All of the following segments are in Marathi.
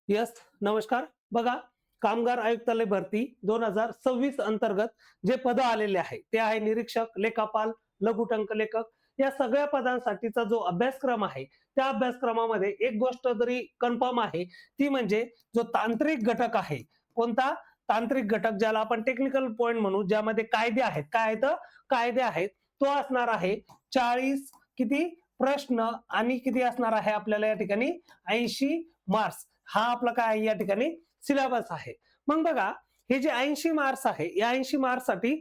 यस, नमस्कार. बघा, कामगार आयुक्तालय भरती 2026 अंतर्गत जे पद आलेले आहे ते आहे निरीक्षक, लेखापाल, लघुटंक लेखक. या सगळ्या पदांसाठीचा जो अभ्यासक्रम आहे त्या अभ्यासक्रमामध्ये एक गोष्ट तरी कन्फर्म आहे, ती म्हणजे जो तांत्रिक घटक आहे. कोणता? तांत्रिक घटक, ज्याला आपण टेक्निकल पॉइंट म्हणू, ज्यामध्ये कायदे आहेत. काय आहेत? कायदे आहेत. तो असणार आहे 40 किती प्रश्न आणि किती असणार आहे आपल्याला या ठिकाणी 80 मार्क्स. हा आपला काय आहे या ठिकाणी सिलेबस आहे. मग बघा, हे जे 80 मार्क्स आहे, या 80 मार्क्स साठी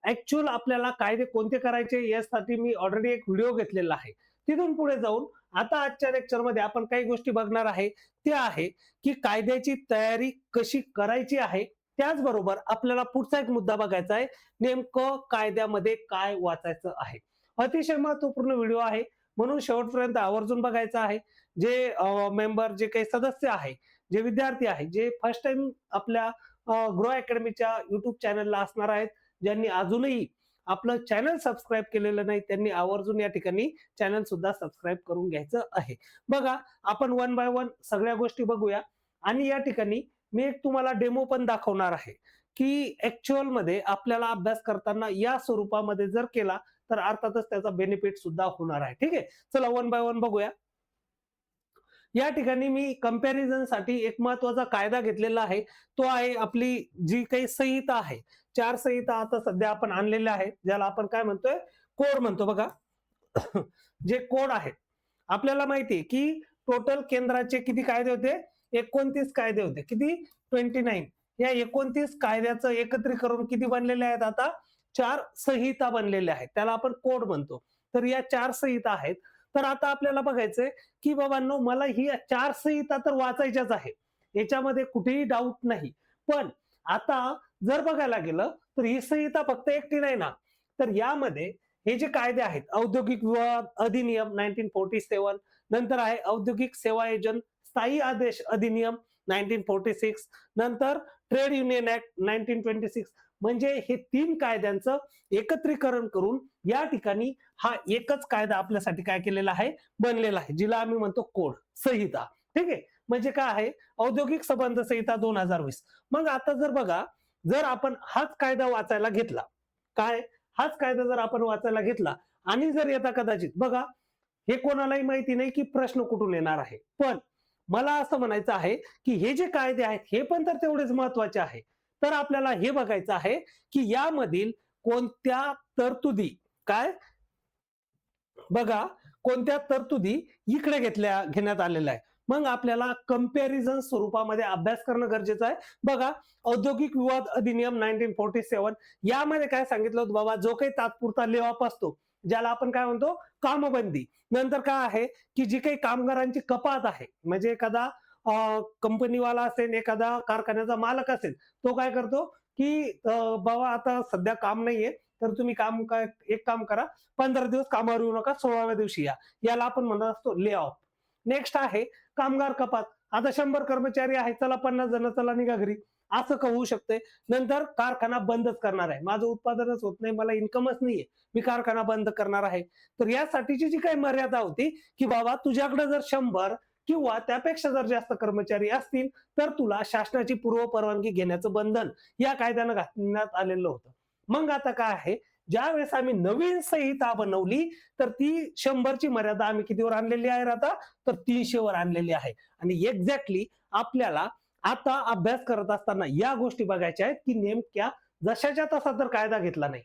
ऍक्च्युअल आपल्याला कायदे कोणते करायचे यासाठी मी ऑलरेडी एक व्हिडिओ घेतलेला आहे. तिथून पुढे जाऊन आता आजच्या लेक्चर मध्ये आपण काही गोष्टी बघणार आहे. ते आहे की कायद्याची तयारी कशी करायची आहे. त्याचबरोबर आपल्याला पुढचा एक मुद्दा बघायचा आहे, नेमकं कायद्यामध्ये काय वाचायचं आहे. अतिशय महत्वपूर्ण व्हिडिओ आहे, म्हणून शेवटपर्यंत आवर्जून बघायचा आहे. जे मेंबर, जे काही सदस्य आहे, जे विद्यार्थी आहे, जे फर्स्ट टाइम आपल्या ग्रो अकॅडमीच्या युट्यूब चॅनलला असणार आहेत, ज्यांनी अजूनही आपलं चॅनल सबस्क्राईब केलेलं नाही, त्यांनी आवर्जून या ठिकाणी चॅनल सुद्धा सबस्क्राईब करून घ्यायचं आहे. बघा, आपण वन बाय वन सगळ्या गोष्टी बघूया आणि या ठिकाणी मी एक तुम्हाला डेमो पण दाखवणार आहे की ऍक्च्युअल मध्ये आपल्याला अभ्यास करताना या स्वरूपामध्ये जर केला तर अर्थातच त्याचा बेनिफिट सुद्धा होणार आहे. ठीक आहे, चला वन बाय वन बघूया. या ठिकाणी मी कंपॅरिझन साठी एक महत्वाचा कायदा घेतलेला आहे. तो आहे आपली जी काही संहिता आहे. 4 संहिता आता सध्या आपण आणलेल्या आहेत, ज्याला आपण काय म्हणतोय, कोड म्हणतो. बघा, जे कोड आहेत, आपल्याला माहिती आहे की टोटल केंद्राचे किती कायदे होते? 29 कायदे होते. किती? 29. या 29 कायद्याचं एकत्रीकरण किती बनलेले आहेत? आता 4 संहिता बनलेल्या आहेत, त्याला आपण कोड म्हणतो. तर या 4 संहिता आहेत. तर आता आपल्याला बघायचंय की बाबांनो, मला ही 4 संहिता तर वाचायच्याच आहे, याच्यामध्ये कुठेही डाऊट नाही. पण आता जर बघायला गेलं तर ही संहिता फक्त एकटी नाही ना, तर यामध्ये हे जे कायदे आहेत, औद्योगिक विवाद अधिनियम 1947, नंतर आहे औद्योगिक सेवा एजन स्थायी आदेश अधिनियम 1946, नंतर ट्रेड युनियन ऍक्ट 1926. म्हणजे हे 3 कायद्यांचं एकत्रीकरण करून या ठिकाणी हा एकच कायदा आपल्यासाठी काय केलेला आहे? बनलेला आहे, जिला आम्ही म्हणतो कोड, संहिता. ठीक आहे, म्हणजे काय आहे? औद्योगिक संबंध संहिता 2020. मग आता जर बघा, जर आपण हाच कायदा वाचायला घेतला, काय हाच कायदा जर आपण वाचायला घेतला आणि जर येता कदाचित बघा, हे कोणालाही माहिती नाही की प्रश्न कुठून येणार आहे, पण मला असं म्हणायचं आहे की हे जे कायदे आहेत हे पण तर तेवढेच महत्वाचे आहे. तर आपल्याला हे बघायचं आहे की यामधील कोणत्या तरतुदी, काय बघा, कोणत्या तरतुदी इकडे घेण्यात आलेल्या आहे. मग आपल्याला कंपॅरिझन स्वरूपामध्ये अभ्यास करणं गरजेचं आहे. बघा, औद्योगिक विवाद अधिनियम 1947, यामध्ये काय सांगितलं होतं बाबा, जो काही तात्पुरता ले ऑफ असतो, ज्याला आपण काय म्हणतो, कामबंदी. नंतर काय आहे की जी काही कामगारांची कपात आहे, म्हणजे एखादा कंपनीवाला असेल, एखादा कारखान्याचा मालक असेल, तो काय करतो की बाबा आता सध्या काम नाहीये, तर तुम्ही एक काम करा, 15 दिवस कामावर येऊ नका, 16व्या दिवशी या. याला आपण म्हणत असतो ले ऑफ. नेक्स्ट आहे कामगार कपात. आता 100 कर्मचारी आहेत, चला 50 जण, चला निघा घरी, असं का होऊ शकतंय. नंतर कारखाना बंदच करणार आहे, माझं उत्पादनच होत नाही, मला इन्कमच नाहीये, मी कारखाना बंद करणार आहे. तर यासाठीची जी काही मर्यादा होती की बाबा, तुझ्याकडे जर 100 किंवा त्यापेक्षा जर जास्त कर्मचारी असतील तर तुला शासनाची पूर्व परवानगी घेण्याचं बंधन या कायद्यानं घालण्यात आलेलं होतं. मग आता काय आहे, ज्या वेळेस आम्ही नवीन संहिता बनवली तर ती 100 ची मर्यादा आम्ही कितीवर आणलेली आहे आता? तर 300 वर आणलेली आहे. आणि एक्झॅक्टली आपल्याला आता अभ्यास करत असताना या गोष्टी बघायच्या आहेत की नेमक्या जशाच्या तसा तर कायदा घेतला नाही.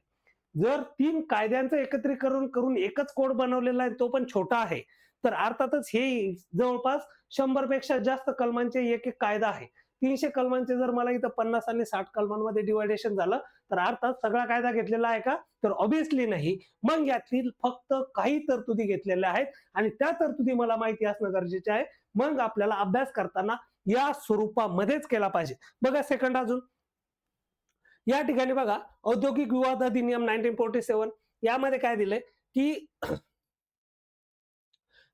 जर 3 कायद्यांचं एकत्रीकरण करून एकच कोड बनवलेला आहे, तो पण छोटा आहे, तर अर्थातच हे जवळपास 100 पेक्षा जास्त कलमांचे एक एक कायदा आहे. 300 कलमांचे जर मला इथं 50 आणि 60 कलमांमध्ये डिवायडेशन झालं तर अर्थात सगळा कायदा घेतलेला आहे का? तर ऑब्विसली नाही. मग यातील फक्त काही तरतुदी घेतलेल्या आहेत आणि त्या तरतुदी मला माहिती असणं गरजेचे आहे. मग आपल्याला अभ्यास करताना या स्वरूपामध्येच केला पाहिजे. बघा, सेकंड अजून या ठिकाणी बघा, औद्योगिक विवाद अधिनियम 1947, यामध्ये काय दिलंय की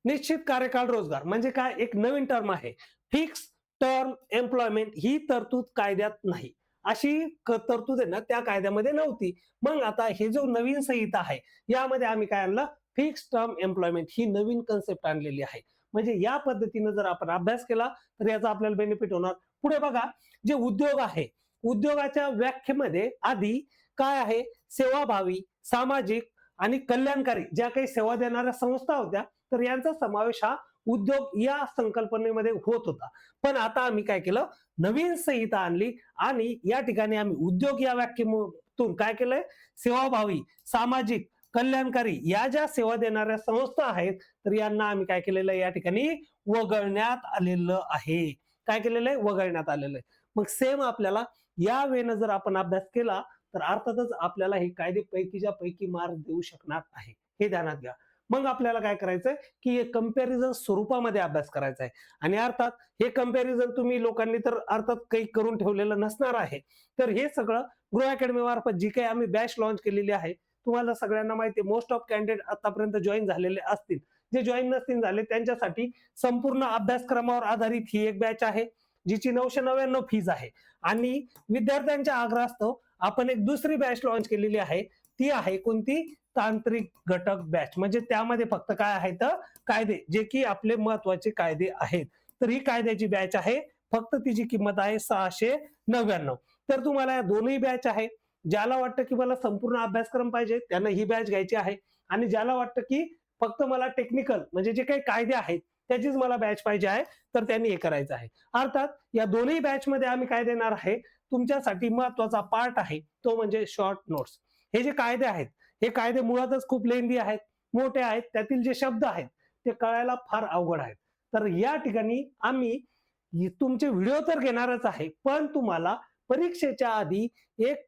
निश्चित कार्यकाळ रोजगार, म्हणजे काय, एक नवीन टर्म आहे, फिक्स टर्म एम्प्लॉयमेंट. ही तरतूद कायद्यात नाही, अशी तरतूद आहे ना त्या कायद्यामध्ये नव्हती. मग आता हे जो नवीन संहिता आहे, यामध्ये आम्ही काय आणलं, फिक्स टर्म एम्प्लॉयमेंट ही नवीन कन्सेप्ट आणलेली आहे. म्हणजे या पद्धतीने जर आपण अभ्यास केला तर याचा आपल्याला बेनिफिट होणार. पुढे बघा, जे उद्योग आहे, उद्योगाच्या व्याख्येमध्ये आधी काय आहे, सेवाभावी, सामाजिक आणि कल्याणकारी ज्या काही सेवा देणाऱ्या संस्था होत्या, तर यांचा समावेश हा उद्योग या संकल्पनेमध्ये होत होता. पण आता आम्ही काय केलं, नवीन संहिता आणली आणि या ठिकाणी आम्ही उद्योग या व्याख्येतून काय केलंय, सेवाभावी, सामाजिक, कल्याणकारी या ज्या सेवा देणाऱ्या संस्था आहेत, तर यांना आम्ही काय केलेलं आहे, या ठिकाणी वगळण्यात आलेलं आहे. काय केलेलं आहे, वगळण्यात आलेलं आहे. मग सेम आपल्याला या वेळेनं जर आपण अभ्यास केला तर अर्थातच आपल्याला हे कायदे पैकीच्या पैकी मार्क देऊ शकणार आहे, हे ध्यानात घ्या. मग आपल्याला काय करायचंय की हे कंपॅरिझन स्वरूपामध्ये अभ्यास करायचा आहे. आणि अर्थात हे कंपॅरिझन तुम्ही लोकांनी तर अर्थात काही करून ठेवलेलं नसणार आहे. तर हे सगळं गृह अकॅडमी मार्फत जी काही आम्ही बॅच लॉन्च केलेली आहे, तुम्हाला सगळ्यांना माहिती आहे, मोस्ट ऑफ कॅन्डिडेट आतापर्यंत जॉईन झालेले असतील. जे जॉईन नसतील झाले त्यांच्यासाठी संपूर्ण अभ्यासक्रमावर आधारित ही एक बॅच आहे, जिची 999 फीज आहे. आणि विद्यार्थ्यांच्या आग्रहास्तव आपण एक दुसरी बॅच लॉन्च केलेली आहे. ती आहे कोणती, तांत्रिक घटक बॅच. म्हणजे त्यामध्ये फक्त काय आहेत, कायदे, जे की आपले महत्वाचे कायदे आहेत. तर ही कायद्याची बॅच आहे. फक्त तिची किंमत आहे 699. तर तुम्हाला या दोन्ही बॅच आहे. ज्याला वाटतं की मला संपूर्ण अभ्यासक्रम पाहिजे त्यांना ही बॅच घ्यायची आहे. आणि ज्याला वाटतं की फक्त मला टेक्निकल म्हणजे जे काही कायदे आहेत त्याचीच मला बॅच पाहिजे आहे, तर त्यांनी हे करायचं आहे. अर्थात या दोन्ही बॅच मध्ये आम्ही काय देणार आहे, तुमच्यासाठी महत्वाचा पार्ट आहे तो म्हणजे शॉर्ट नोट्स. हे जे कायदे आहेत, हे कायदे मुळातच खूप लेंदी आहेत, मोठे आहेत, त्यातील जे शब्द आहेत ते कळायला फार अवघड आहेत. तर या ठिकाणी आम्ही तुमचे व्हिडिओ तर घेणारच आहे, पण तुम्हाला परीक्षेच्या आधी एक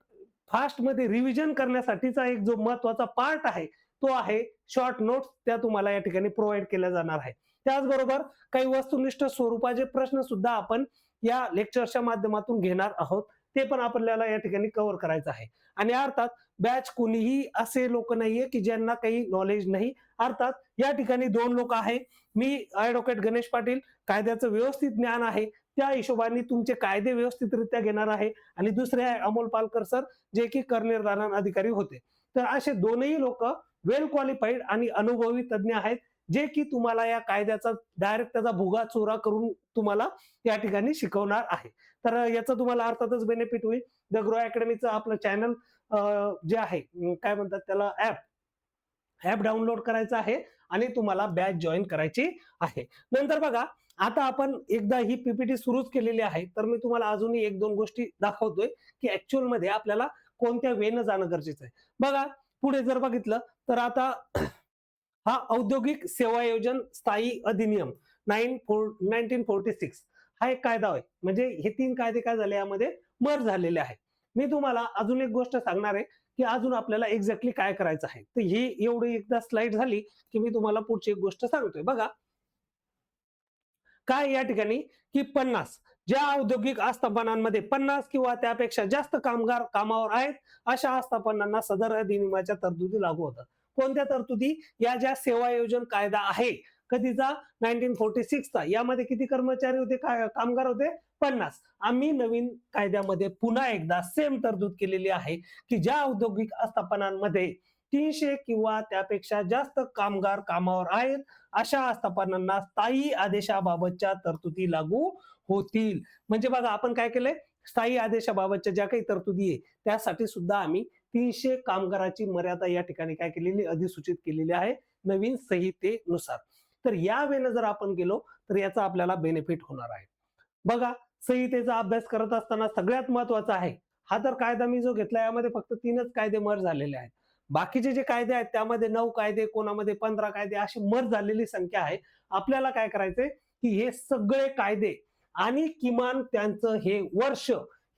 फास्ट मध्ये रिव्हिजन करण्यासाठीचा एक जो महत्वाचा पार्ट आहे तो आहे शॉर्ट नोट्स. त्या तुम्हाला या ठिकाणी प्रोव्हाइड केल्या जाणार आहे. त्याचबरोबर काही वस्तुनिष्ठ स्वरूपाचे प्रश्न सुद्धा आपण या लेक्चरच्या माध्यमातून घेणार आहोत. ते पण आपल्याला या ठिकाणी कव्हर करायचं आहे. आणि अर्थात बॅच कुणीही असे लोक नाहीये की ज्यांना काही नॉलेज नाही. अर्थात या ठिकाणी दोन लोक आहे, मी ऍडव्होकेट गणेश पाटील, कायद्याचं व्यवस्थित ज्ञान आहे त्या हिशोबाने तुमचे कायदे व्यवस्थितरित्या घेणार आहे. आणि दुसरे आहे अमोल पालकर सर, जे की करनिर्धारण अधिकारी होते. तर असे दोनही लोक वेल क्वालिफाईड आणि अनुभवी तज्ञ आहेत, जे की तुम्हाला या कायद्याचा डायरेक्ट त्याचा भुगा चोरा करून तुम्हाला या ठिकाणी शिकवणार आहे. तर याचा तुम्हाला अर्थातच बेनिफिट होईल. द ग्रो अकॅडमीचं आपलं चॅनल जे आहे, काय म्हणतात त्याला, ऍप डाउनलोड करायचं आहे आणि तुम्हाला बॅच जॉईन करायची आहे. नंतर बघा, आता आपण एकदा ही पीपीटी सुरूच केलेली आहे, तर मी तुम्हाला अजूनही एक दोन गोष्टी दाखवतोय की ऍक्च्युअल मध्ये आपल्याला कोणत्या वेनं जाणं गरजेचं आहे. बघा, पुढे जर बघितलं तर आता हा औद्योगिक सेवायोजन स्थायी अधिनियम 1946 हा एक कायदा आहे. म्हणजे हे तीन कायदे काय झाले, यामध्ये मर्ज झालेले आहेत. मी तुम्हाला अजून एक गोष्ट सांगणार आहे की अजून आपल्याला एक्झॅक्टली काय करायचं आहे. तर ही एवढी एकदा स्लाइड झाली की मी तुम्हाला पुढची एक गोष्ट सांगतोय. बघा काय या ठिकाणी की 50 ज्या औद्योगिक आस्थापनांमध्ये 50 किंवा त्यापेक्षा जास्त कामगार कामावर आहेत अशा आस्थापनांना सदर अधिनियमाच्या तरतुदी लागू होतात. कोणत्या तरतुदी, या ज्या सेवा योजन कायदा आहे कधीचा, 1946 चा, यामध्ये किती कर्मचारी होते, कामगार होते, 50. आम्ही नवीन कायद्यामध्ये पुन्हा एकदा सेम तरतूद केलेली आहे की ज्या औद्योगिक आस्थापनांमध्ये 300 किंवा त्यापेक्षा जास्त कामगार कामावर आहेत अशा आस्थापनांना स्थायी आदेशाबाबतच्या तरतुदी लागू होतील. म्हणजे बघा, आपण काय केलंय, स्थायी आदेशाबाबतच्या ज्या काही तरतुदी आहे त्यासाठी सुद्धा आम्ही 300 कामगाराची मर्यादा या ठिकाणी काय केलेली, अधिसूचित केलेली आहे नवीन संहितेनुसार. तर या वेळेला जर आपण गेलो तर याचा आपल्याला बेनिफिट होणार आहे. बघा, संहितेचा अभ्यास करत असताना सगळ्यात महत्वाचा आहे, हा तर कायदा मी जो घेतला यामध्ये फक्त 3च कायदे मर्ज झालेले आहेत. बाकीचे जे कायदे आहेत त्यामध्ये 9 कायदे, कोणामध्ये 15 कायदे अशी मर्ज झालेली संख्या आहे. आपल्याला काय करायचंय की हे सगळे कायदे आणि किमान त्यांचं हे वर्ष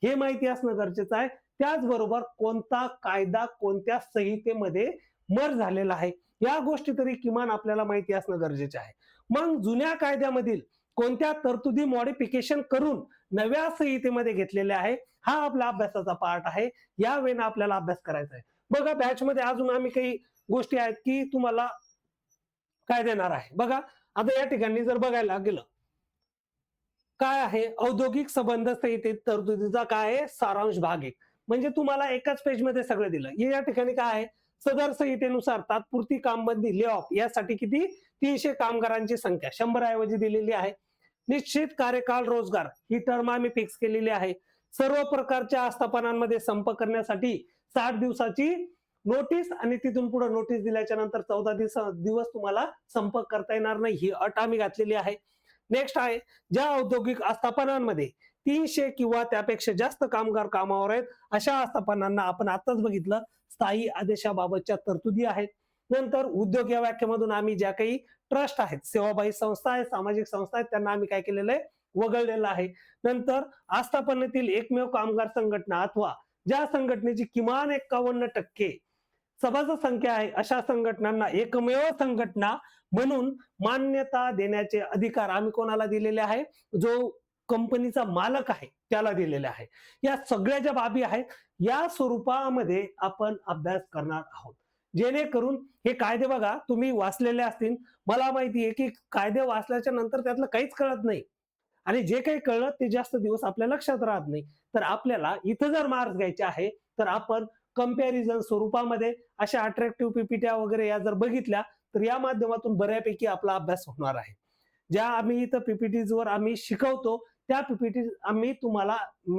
हे माहिती असणं गरजेचं आहे. त्याचबरोबर कोणता कायदा कोणत्या संहितेमध्ये मर्ज झालेला आहे या गोष्टी तरी किमान आपल्याला माहिती असणं गरजेचे आहे. मग जुन्या कायद्यामधील कोणत्या तरतुदी मॉडिफिकेशन करून नव्या संहितेमध्ये घेतलेल्या आहे, हा आपला अभ्यासाचा पार्ट आहे. या वेळेला आपल्याला अभ्यास करायचा आहे. बघा, बॅच मध्ये अजून आम्ही काही गोष्टी आहेत की तुम्हाला काय देणार आहे. बघा, आता या ठिकाणी जर बघायला गेलं, काय आहे, औद्योगिक संबंध संहितेत तरतुदीचा काय आहे, सारांश भाग 1. म्हणजे तुम्हाला एकाच पेज मध्ये सगळं दिलं. या ठिकाणी काय आहे, सदर संहितेनुसार तात्पुरती कामबंदी ले ऑफ यासाठी किती 300 कामगारांची संख्या 100 ऐवजी दिलेली आहे. निश्चित कार्यकाळ रोजगार ही टर्म आम्ही फिक्स केलेली आहे. सर्व प्रकारच्या आस्थापनांमध्ये संप करण्यासाठी 60 दिवसाची नोटीस आणि तिथून पुढे नोटीस दिल्याच्या नंतर 14 दिवस तुम्हाला संप करता येणार नाही ही अट आम्ही घातलेली आहे. नेक्स्ट आहे ज्या औद्योगिक आस्थापनांमध्ये 300 किंवा त्यापेक्षा जास्त कामगार कामावर आहेत अशा आस्थापनांना आपण आताच बघितलं स्थायी आदेशाबाबतच्या तरतुदी आहेत. नंतर उद्योग या व्याख्येमधून आम्ही ज्या काही ट्रस्ट आहेत, सेवाभावी संस्था आहेत, सामाजिक संस्था आहेत, त्यांना आम्ही काय केलेलं आहे, वगळलेलं आहे. नंतर आस्थापनेतील एकमेव कामगार संघटना अथवा ज्या संघटनेची किमान 51% सभासद संख्या आहे अशा संघटनांना एकमेव संघटना म्हणून मान्यता देण्याचे अधिकार आम्ही कोणाला दिलेले आहे, जो कंपनीचा मालक आहे त्याला दिलेले आहे. या सगळ्या ज्या बाबी आहेत या स्वरूपामध्ये आपण अभ्यास करणार आहोत, जेणेकरून हे कायदे बघा तुम्ही वाचलेले असतील. मला माहिती आहे की कायदे वाचल्याच्या नंतर त्यातलं काहीच कळत नाही आणि जे काही कळलं ते जास्त दिवस आपल्या लक्षात राहत नाही. तर आपल्याला इथं जर मार्क्स घ्यायचे आहे तर आपण कंपॅरिझन स्वरूपामध्ये अशा अट्रॅक्टिव्ह पीपीट्या वगैरे या जर बघितल्या तर या माध्यमातून बऱ्यापैकी आपला अभ्यास होणार आहे. ज्या आम्ही इथं पीपीटीज वर आम्ही शिकवतो त्या पीपीटी आम्ही तुम्हाला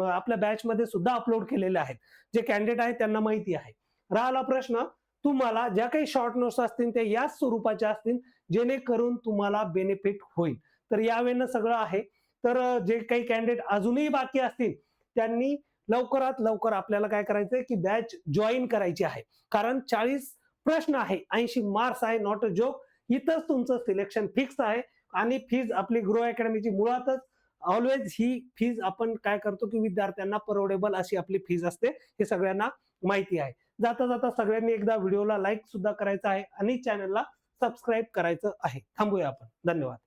आपल्या बॅच मध्ये सुद्धा अपलोड केलेले आहेत. जे कॅन्डिडेट आहेत त्यांना माहिती आहे. राहिला प्रश्न, तुम्हाला ज्या काही शॉर्ट नोट्स असतील त्या याच स्वरूपाच्या असतील जेणेकरून तुम्हाला बेनिफिट होईल. तर यावेळेनं सगळं आहे. तर जे काही कॅन्डिडेट अजूनही बाकी असतील त्यांनी लवकरात लवकर आपल्याला काय करायचंय की बॅच जॉईन करायची आहे. कारण 40 प्रश्न आहे, 80 मार्क्स आहे, नॉट अ जोक. इथंच तुमचं सिलेक्शन फिक्स आहे. आणि फीज आपली ग्रो अकॅडमीची मुळातच ऑलवेज ही फीज आपण काय करतो की विद्यार्थ्यांना परवडेबल अशी आपली फीज असते, हे सगळ्यांना माहिती आहे. जाता जाता सगळ्यांनी एकदा व्हिडिओला लाईक सुद्धा करायचं आहे आणि चॅनलला सबस्क्राईब करायचं आहे. थांबूया आपण. धन्यवाद.